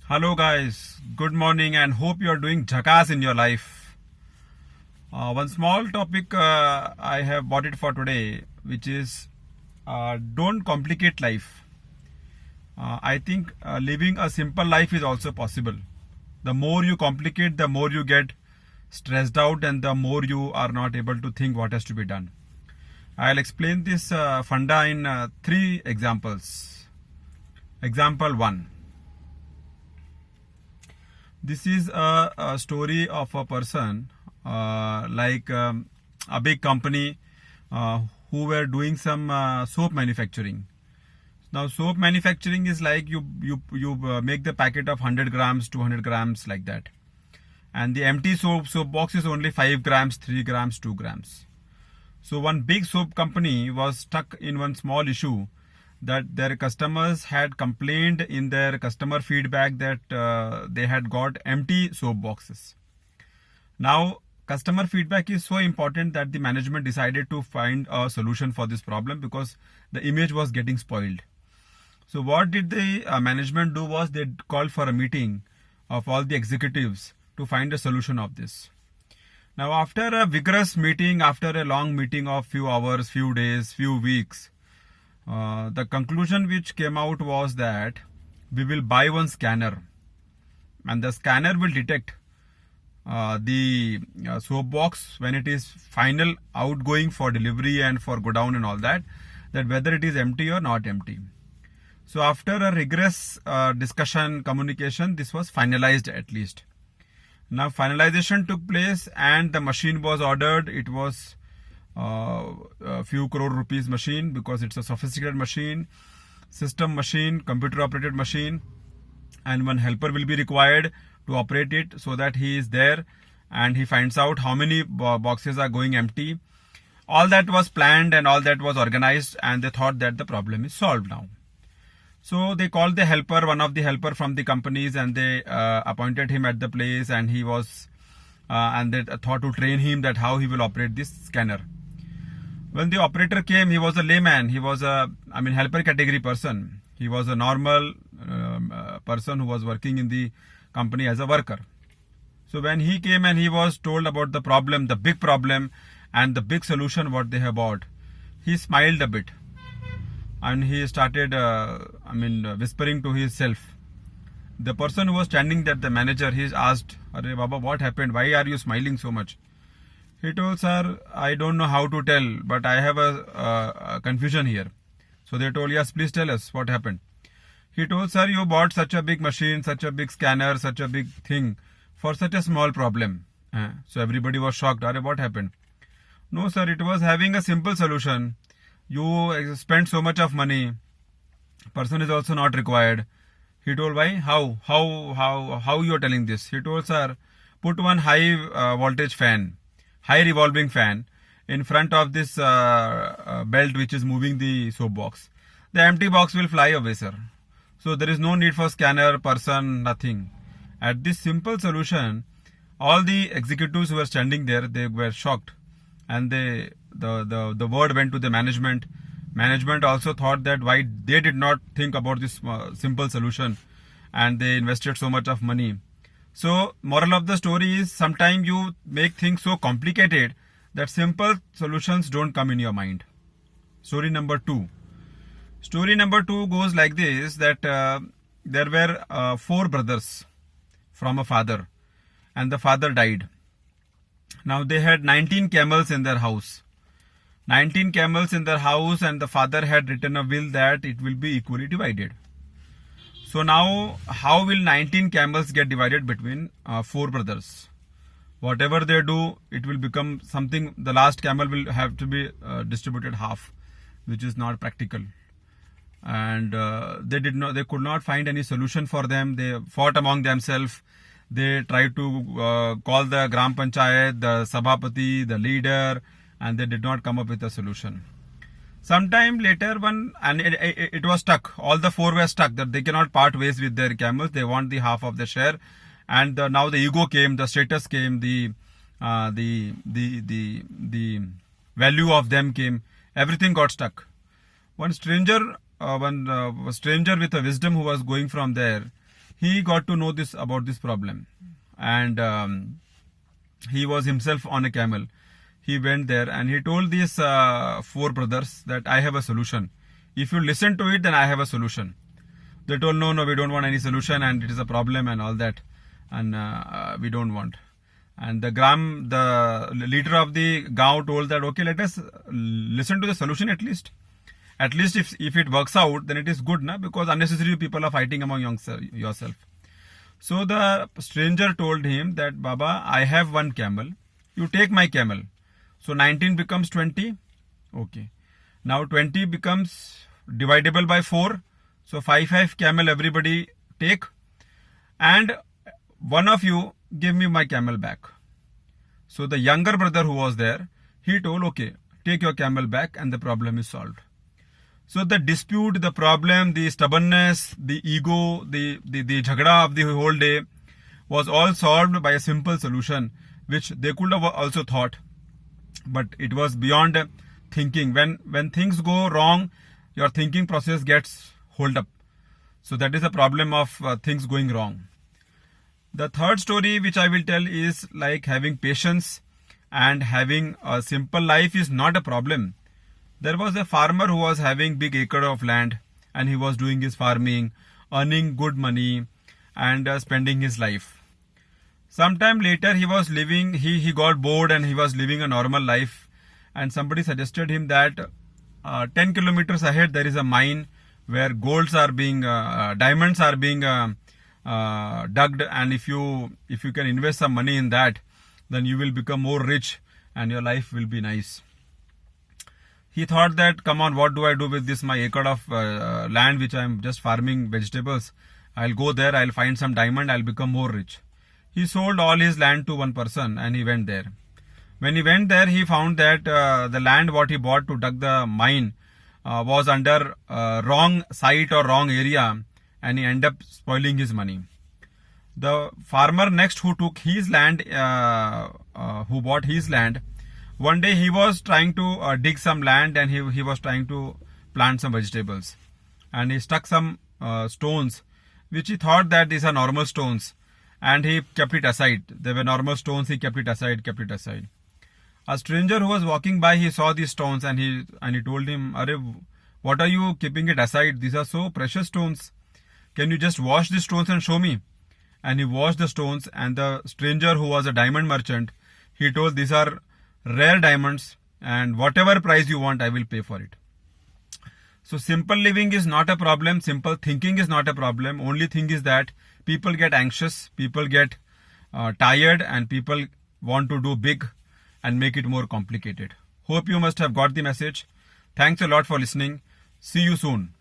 Hello guys, good morning and hope you are doing jackass in your life. One small topic I have brought it for today, which is don't complicate life. I think living a simple life is also possible. The more you complicate, the more you get stressed out and the more you are not able to think what has to be done. I'll explain this funda in 3 examples. Example 1. This is a story of a person like a big company who were doing some soap manufacturing. Now soap manufacturing is like you make the packet of 100 grams, 200 grams like that. And the empty soap box is only 5 grams, 3 grams, 2 grams. So one big soap company was stuck in one small issue that their customers had complained in their customer feedback that they had got empty soap boxes. Now, customer feedback is so important that the management decided to find a solution for this problem because the image was getting spoiled. So what did the management do was they called for a meeting of all the executives to find a solution of this. Now, after a vigorous meeting, after a long meeting of few hours, few days, few weeks, the conclusion which came out was that we will buy one scanner and the scanner will detect the soap box when it is final outgoing for delivery and for go down and all that whether it is empty or not empty. So after a rigorous discussion, communication, this was finalized at least. Now finalization took place and the machine was ordered. It was a few crore rupees machine because it's a sophisticated machine, system machine, computer operated machine, and one helper will be required to operate it so that he is there and he finds out how many boxes are going empty. All that was planned and all that was organized and they thought that the problem is solved now. So they called the helper, one of the helper from the companies, and they appointed him at the place and he was and they thought to train him that how he will operate this scanner. When the operator came, he was a layman. He was helper category person. He was a normal person who was working in the company as a worker. So when he came and he was told about the problem, the big problem and the big solution what they have bought, he smiled a bit and he started whispering to himself. The person who was standing there, the manager, he asked, "Arey Baba, what happened? Why are you smiling so much?" He told, "Sir, I don't know how to tell, but I have a confusion here." So they told, "Yes, please tell us what happened." He told, "Sir, you bought such a big machine, such a big scanner, such a big thing for such a small problem." So everybody was shocked. "Arey, what happened?" "No, sir, it was having a simple solution. You spent so much of money. Person is also not required." He told, "Why? How you are telling this?" He told, "Sir, put one high voltage fan, high revolving fan in front of this belt which is moving the soap box. The empty box will fly away, sir. So there is no need for scanner, person, nothing." At this simple solution, all the executives who were standing there, they were shocked. And the word went to the management. Management also thought that why they did not think about this simple solution and they invested so much of money. So moral of the story is sometimes you make things so complicated that simple solutions don't come in your mind. Story number 2. Story number 2 goes like this, that there were 4 brothers from a father and the father died. Now they had 19 camels in their house. 19 camels in their house and the father had written a will that it will be equally divided. So now how will 19 camels get divided between 4 brothers? Whatever they do, it will become something, the last camel will have to be distributed half, which is not practical. And they could not find any solution for them. They fought among themselves. They tried to call the Gram Panchayat, the Sabhapati, the leader, and they did not come up with a solution. Sometime later, it was stuck. All the 4 were stuck that they cannot part ways with their camels. They want the half of the share, and now the ego came, the status came, the value of them came. Everything got stuck. One stranger with a wisdom who was going from there, he got to know this about this problem, and he was himself on a camel. He went there and he told these four brothers that I have a solution. If you listen to it, then I have a solution. They told, no, we don't want any solution, and it is a problem and all that, and we don't want. And the leader of the Gaon told that, okay, let us listen to the solution at least. At least if it works out, then it is good, na? Because unnecessarily people are fighting among yourself. So the stranger told him that, Baba, I have one camel. You take my camel. So 19 becomes 20. Okay. Now 20 becomes dividable by 4. So 5 camel everybody take. And one of you give me my camel back. So the younger brother who was there, he told, okay, take your camel back, and the problem is solved. So the dispute, the problem, the stubbornness, the ego, the jhagda of the whole day was all solved by a simple solution, which they could have also thought. But it was beyond thinking. When things go wrong, your thinking process gets hold up. So that is the problem of things going wrong. The third story which I will tell is like having patience and having a simple life is not a problem. There was a farmer who was having big acre of land, and he was doing his farming, earning good money, and spending his life. Sometime later he was living, he got bored and he was living a normal life, and somebody suggested him that 10 kilometers ahead there is a mine where diamonds are being dug, and if you can invest some money in that, then you will become more rich and your life will be nice. He thought that, come on, what do I do with this, my acre of land which I am just farming vegetables? I'll go there, I'll find some diamond, I'll become more rich. He sold all his land to one person and he went there. When he went there, he found that the land what he bought to dug the mine was under wrong site or wrong area, and he ended up spoiling his money. The farmer next who took his land, who bought his land, one day he was trying to dig some land, and he was trying to plant some vegetables, and he stuck some stones which he thought that these are normal stones, and he kept it aside. They were normal stones, he kept it aside. A stranger who was walking by, he saw these stones, and he told him, Arey, what are you keeping it aside? These are so precious stones. Can you just wash these stones and show me? And he washed the stones, and the stranger who was a diamond merchant, he told, these are rare diamonds, and whatever price you want, I will pay for it. So simple living is not a problem. Simple thinking is not a problem. Only thing is that people get anxious, people get tired, and people want to do big and make it more complicated. Hope you must have got the message. Thanks a lot for listening. See you soon.